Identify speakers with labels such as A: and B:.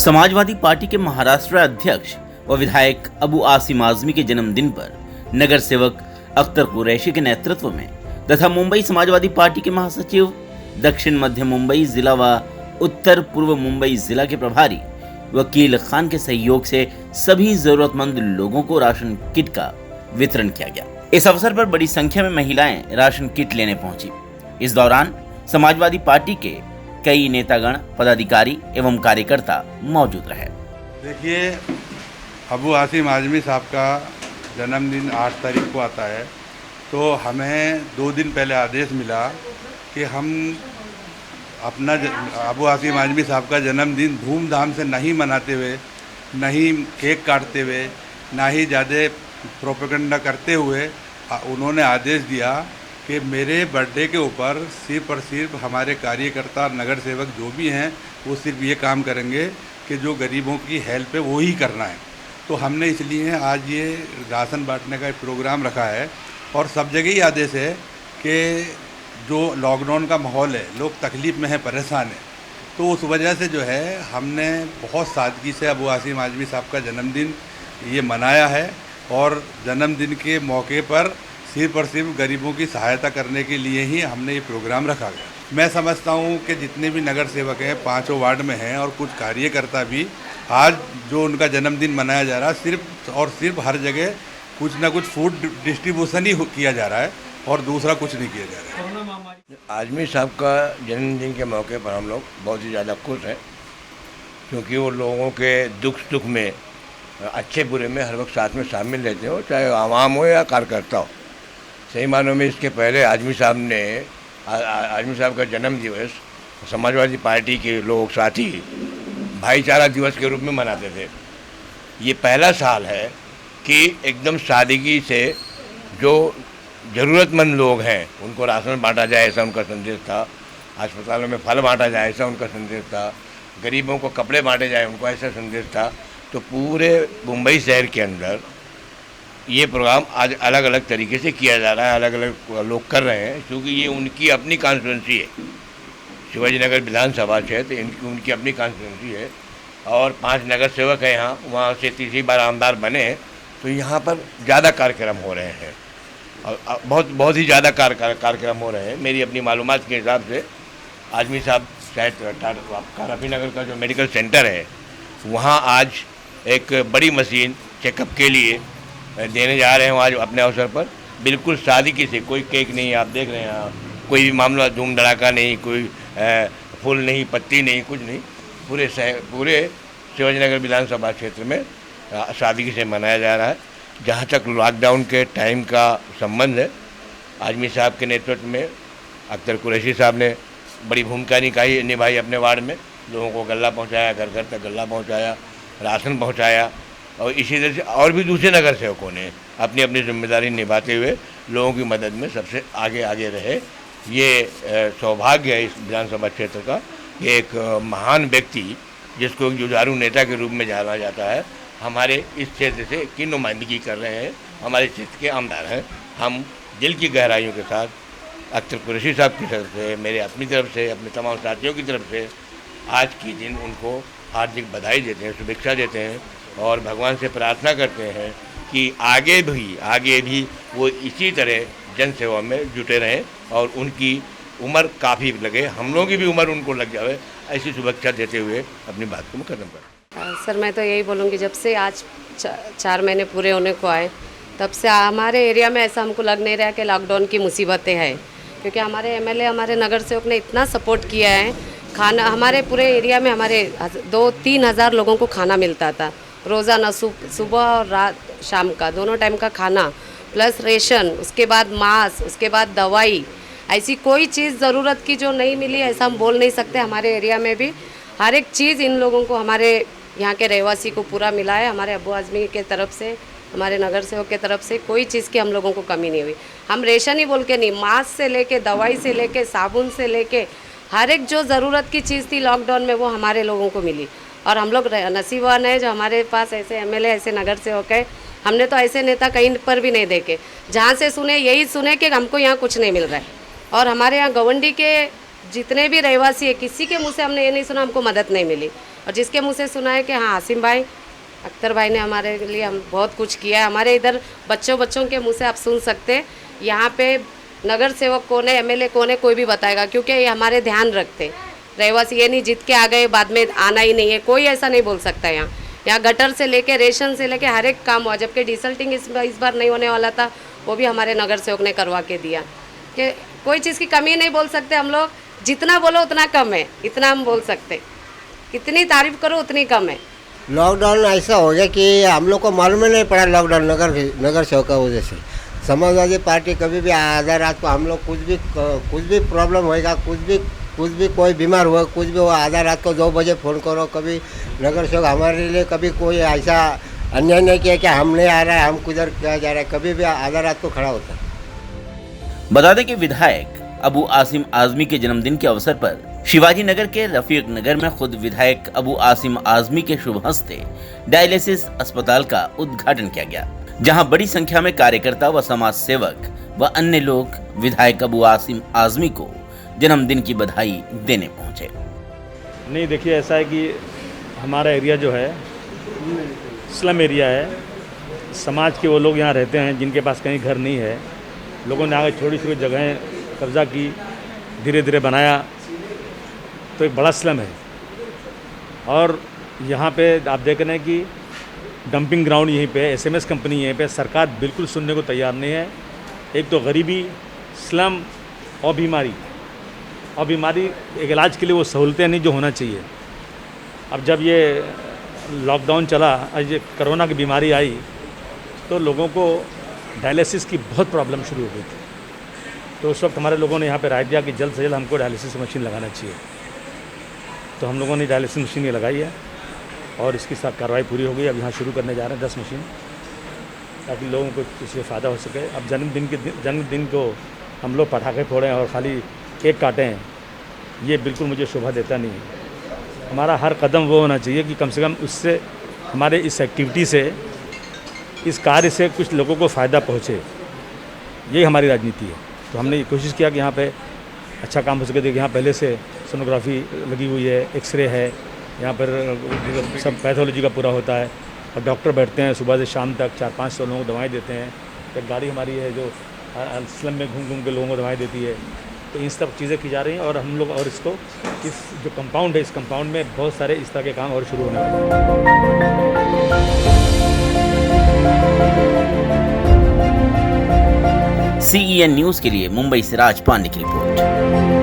A: Samajwadi party के महाराष्ट्र अध्यक्ष व विधायक अबू आसिम आजमी के जन्मदिन पर नगर सेवक अख्तर कुरैशी के नेतृत्व में तथा मुंबई समाजवादी पार्टी के महासचिव, दक्षिण मध्य मुंबई जिला व उत्तर पूर्व मुंबई जिला के प्रभारी वकील खान के सहयोग से सभी जरूरतमंद लोगों को राशन किट का वितरण किया गया। इस अवसर पर बड़ी संख्या में महिलाएं राशन किट लेने पहुंची। इस दौरान समाजवादी पार्टी के कई नेतागण, पदाधिकारी एवं कार्यकर्ता मौजूद रहे।
B: देखिए, अबू आसिम आजमी साहब का जन्मदिन 8 तारीख को आता है, तो हमें 2 दिन पहले आदेश मिला कि हम अपना अबू आसिम आजमी साहब का जन्मदिन धूमधाम से नहीं मनाते हुए, नहीं केक काटते हुए, ना ही ज़्यादा प्रोपेगेंडा करते हुए उन्होंने आदेश दिया कि मेरे बर्थडे के ऊपर सिर्फ और सिर्फ हमारे कार्यकर्ता, नगर सेवक जो भी हैं वो सिर्फ ये काम करेंगे कि जो गरीबों की हेल्प है वो ही करना है। तो हमने इसलिए आज ये राशन बांटने का एक प्रोग्राम रखा है। और सब जगह ही आदेश है कि जो लॉकडाउन का माहौल है, लोग तकलीफ़ में हैं, परेशान हैं, तो उस वजह से जो है हमने बहुत सादगी से अबू आसिम आजमी साहब का जन्मदिन ये मनाया है। और जन्मदिन के मौके पर सिर्फ और सिर्फ गरीबों की सहायता करने के लिए ही हमने ये प्रोग्राम रखा गया। मैं समझता हूँ कि जितने भी नगर सेवक हैं, 5 वार्ड में हैं, और कुछ कार्यकर्ता भी, आज जो उनका जन्मदिन मनाया जा रहा है, सिर्फ और सिर्फ हर जगह कुछ ना कुछ फूड डिस्ट्रीब्यूशन ही किया जा रहा है और दूसरा कुछ नहीं किया जा रहा है।
C: आजमी साहब का जन्मदिन के मौके पर हम लोग बहुत ही ज़्यादा खुश हैं, क्योंकि वो लोगों के दुख में, अच्छे बुरे में हर वक्त साथ में शामिल रहते हो, चाहे आवाम हो या कार्यकर्ता हो। सही मानों में इसके पहले आजमी साहब का जन्म दिवस समाजवादी पार्टी के लोग साथी भाईचारा दिवस के रूप में मनाते थे। ये पहला साल है कि एकदम सादगी से जो ज़रूरतमंद लोग हैं उनको राशन बांटा जाए, ऐसा उनका संदेश था। अस्पतालों में फल बांटा जाए, ऐसा उनका संदेश था। गरीबों को कपड़े बांटे जाए, उनको ऐसा संदेश था। तो पूरे मुंबई शहर के अंदर ये प्रोग्राम आज अलग अलग तरीके से किया जा रहा है, अलग अलग लोग कर रहे हैं, क्योंकि ये उनकी अपनी कॉन्स्टिट्यूंसी है। शिवाजी नगर विधानसभा क्षेत्र उनकी अपनी कॉन्स्टिट्यूंसी है और 5 नगर सेवक हैं यहाँ, वहाँ से तीसरी बार आमदार बने हैं। तो यहाँ पर ज़्यादा कार्यक्रम हो रहे हैं और बहुत ही ज़्यादा कार्यक्रम हो रहे हैं। मेरी अपनी मालूमात के हिसाब से आजमी साहब शायद काराफी नगर का जो मेडिकल सेंटर है, वहाँ आज एक बड़ी मशीन चेकअप के लिए देने जा रहे हैं आज अपने अवसर पर। बिल्कुल सादगी से, कोई केक नहीं, आप देख रहे हैं यहाँ कोई भी मामला धूम धड़ाका नहीं, कोई फूल नहीं, पत्ती नहीं, कुछ नहीं। पूरे शिवाजी नगर विधानसभा क्षेत्र में सादगी से मनाया जा रहा है। जहाँ तक लॉकडाउन के टाइम का संबंध है, आजमी साहब के नेतृत्व में अख्तर कुरैशी साहब ने बड़ी भूमिका निभाई अपने वार्ड में। लोगों को गल्ला पहुँचाया, घर घर तक गल्ला पहुँचाया, राशन पहुँचाया। और इसी तरह से और भी दूसरे नगर सेवकों ने अपनी अपनी जिम्मेदारी निभाते हुए लोगों की मदद में सबसे आगे रहे। ये सौभाग्य है इस विधानसभा क्षेत्र का। ये एक महान व्यक्ति, जिसको एक जुझारू नेता के रूप में जाना जाता है, हमारे इस क्षेत्र से की नुमाइंदगी कर रहे हैं, हमारे क्षेत्र के आमदार हैं। हम दिल की गहराइयों के साथ अख्तर कुरैशी साहब की तरफ से, मेरे अपनी तरफ से, अपने तमाम साथियों की तरफ से आज के दिन उनको हार्दिक बधाई देते हैं, शुभेच्छा देते हैं और भगवान से प्रार्थना करते हैं कि आगे भी वो इसी तरह जन सेवा में जुटे रहें और उनकी उम्र काफ़ी लगे, हम लोगों की भी उम्र उनको लग जाए, ऐसी शुभेच्छा देते हुए अपनी बात को मैं खत्म करूँ।
D: सर, मैं तो यही बोलूँगी, जब से आज 4 महीने पूरे होने को आए, तब से हमारे एरिया में ऐसा हमको लग नहीं रहा कि लॉकडाउन की मुसीबतें हैं, क्योंकि हमारे एमएलए, हमारे नगर सेवक ने इतना सपोर्ट किया है। खाना हमारे पूरे एरिया में हमारे 2-3 हज़ार लोगों को खाना मिलता था रोज़ाना, सुबह और रात, शाम का, दोनों टाइम का खाना, प्लस रेशन, उसके बाद मास्क, उसके बाद दवाई। ऐसी कोई चीज़ ज़रूरत की जो नहीं मिली ऐसा हम बोल नहीं सकते। हमारे एरिया में भी हर एक चीज़ इन लोगों को, हमारे यहाँ के रहवासी को पूरा मिला है। हमारे अबू आजमी के तरफ से, हमारे नगर सेवक के तरफ से कोई चीज़ की हम लोगों को कमी नहीं हुई। हम रेशन ही बोल के नहीं, मास्क से लेके, दवाई से लेके, साबुन से लेके, हर एक जो ज़रूरत की चीज़ थी लॉकडाउन में वो हमारे लोगों को मिली। और हम लोग नसीबवान है जो हमारे पास ऐसे एमएलए, ऐसे नगर सेवक है। हमने तो ऐसे नेता कहीं पर भी नहीं देखे, जहाँ से सुने यही सुने कि हमको यहाँ कुछ नहीं मिल रहा है। और हमारे यहाँ गवंडी के जितने भी रहवासी है, किसी के मुँह से हमने ये नहीं सुना हमको मदद नहीं मिली। और जिसके मुँह से सुना है कि हाँ आसिम भाई, अख्तर भाई ने हमारे लिए हम बहुत कुछ किया है। हमारे इधर बच्चों के मुँह से आप सुन सकते हैं, यहाँ पे नगर सेवक कौन है, एमएलए कौन है, कोई भी बताएगा, क्योंकि ये हमारे ध्यान रखते। रहवासी ये नहीं जीत के आ गए बाद में आना ही नहीं है, कोई ऐसा नहीं बोल सकता। यहाँ गटर से लेके रेशन से लेके हर एक काम हुआ, जबकि डिसल्टिंग इस बार नहीं होने वाला था, वो भी हमारे नगर सेवक ने करवा के दिया। कि कोई चीज़ की कमी नहीं बोल सकते हम लोग, जितना बोलो उतना कम है, इतना हम बोल सकते। कितनी तारीफ करो उतनी कम है।
E: लॉकडाउन ऐसा हो गया कि हम लोग को मालूम ही नहीं पड़ा लॉकडाउन नगर सेवक का वजह से। समाजवादी पार्टी कभी भी आधा रात को हम लोग कुछ भी प्रॉब्लम होएगा, कुछ भी कोई बीमार हुआ, कुछ भी हुआ, आधा रात को 2 बजे फ़ोन करो। कभी नगर सेवक हमारे लिए कभी कोई ऐसा अन्याय नहीं किया कि हम नहीं आ रहा है, हम किधर क्या जा रहा है, कभी भी आधा रात को खड़ा होता है।
A: बता दें कि विधायक अबू आसिम आजमी के जन्मदिन के अवसर पर शिवाजी नगर के रफीक नगर में खुद विधायक अबू आसिम आजमी के शुभ हस्ते डायलिसिस अस्पताल का उद्घाटन किया गया, जहां बड़ी संख्या में कार्यकर्ता व समाज सेवक व अन्य लोग विधायक अबू आसिम आजमी को जन्मदिन की बधाई देने पहुंचे।
F: नहीं, देखिए ऐसा है कि हमारा एरिया जो है स्लम एरिया है। समाज के वो लोग यहाँ रहते हैं जिनके पास कहीं घर नहीं है। लोगों ने आगे छोटी छोटी जगहें कब्जा की, धीरे धीरे बनाया, तो एक बड़ा स्लम है। और यहाँ पे आप देख रहे हैं कि डंपिंग ग्राउंड यहीं पे, एसएमएस कंपनी यहीं पे। सरकार बिल्कुल सुनने को तैयार नहीं है। एक तो गरीबी, स्लम और बीमारी एक इलाज के लिए वो सहूलतें नहीं जो होना चाहिए। अब जब ये लॉकडाउन चला, ये कोरोना की बीमारी आई, तो लोगों को डायलिसिस की बहुत प्रॉब्लम शुरू हो गई थी। तो उस वक्त हमारे लोगों ने यहाँ पे राय दिया कि जल्द से जल्द हमको डायलिसिस मशीन लगाना चाहिए। तो हम लोगों ने डायलिसिस मशीन ये लगाई है और इसकी साथ कार्रवाई पूरी हो गई। अब यहाँ शुरू करने जा रहे हैं 10 मशीन, ताकि लोगों को इससे फ़ायदा हो सके। अब जन्मदिन को हम लोग पटाखे फोड़ें और खाली केक काटें, ये बिल्कुल मुझे शोभा देता नहीं है। हमारा हर कदम वो होना चाहिए कि कम से कम उससे, हमारे इस एक्टिविटी से, इस कार्य से कुछ लोगों को फ़ायदा पहुँचे। यही हमारी राजनीति है। तो हमने ये कोशिश किया कि यहाँ पे अच्छा काम हो सके। देखिए यहाँ पहले से सोनोग्राफी लगी हुई है, एक्सरे है, यहाँ पर सब पैथोलॉजी का पूरा होता है और डॉक्टर बैठते हैं सुबह से शाम तक, 400-500 लोगों को दवाएं देते हैं। एक गाड़ी हमारी है जो स्लम में घूम के लोगों को दवाएं देती है। तो इन सब चीज़ें की जा रही हैं और हम लोग और इसको, इस जो कंपाउंड है, इस कंपाउंड में बहुत सारे इस तरह के काम और शुरू होने वाले हैं।
A: CEN न्यूज़ के लिए मुंबई से राज पांडे की रिपोर्ट।